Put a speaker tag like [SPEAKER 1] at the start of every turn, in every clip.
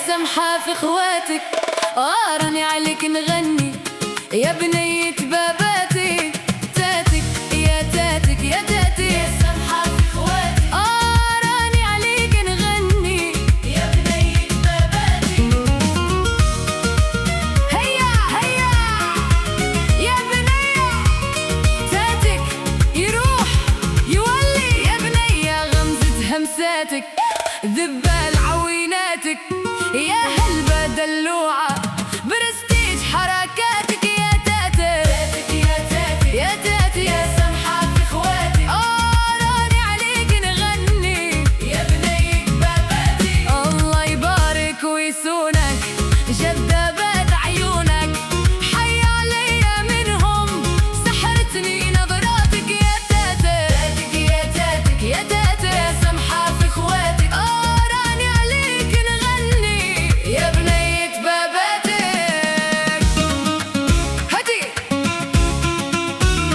[SPEAKER 1] سمحة في اخواتك، راني عليك نغني يا بنية باباتي. تاتك يا تاتك يا تاتي، يا سمحة في اخواتك، راني عليك نغني يا بنية باباتي. هيا هيا يا بنية، تاتك يروح يولي يا بنية، غمزة همساتك ذبال عويناتك، يا هلبة دلوعة برستيج حركاتك. يا تاتك يا تاتك يا تاتك، يا سمحة في اخواتك، راني عليك نغني يا بنية باباتي. الله يبارك ويسونك جذابات عيونك، حي عليا منهم سحرتني نظراتك. يا تاتك يا تاتك يا تاتك، يا سمحة في اخواتك، راني عليك نغني يا بنية باباتك. هدي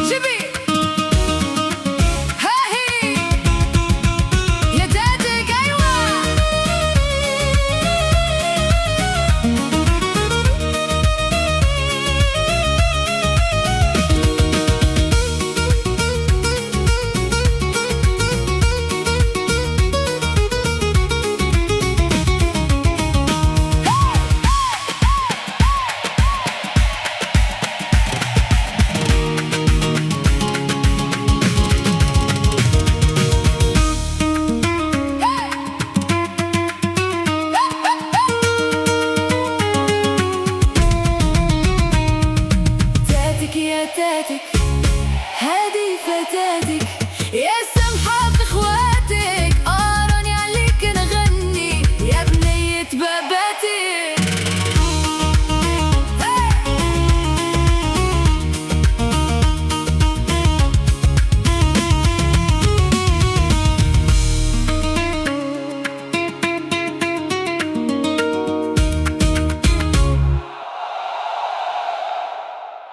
[SPEAKER 1] جيبي هاهي يا تاتك، ايوه تاتك يا تاتك،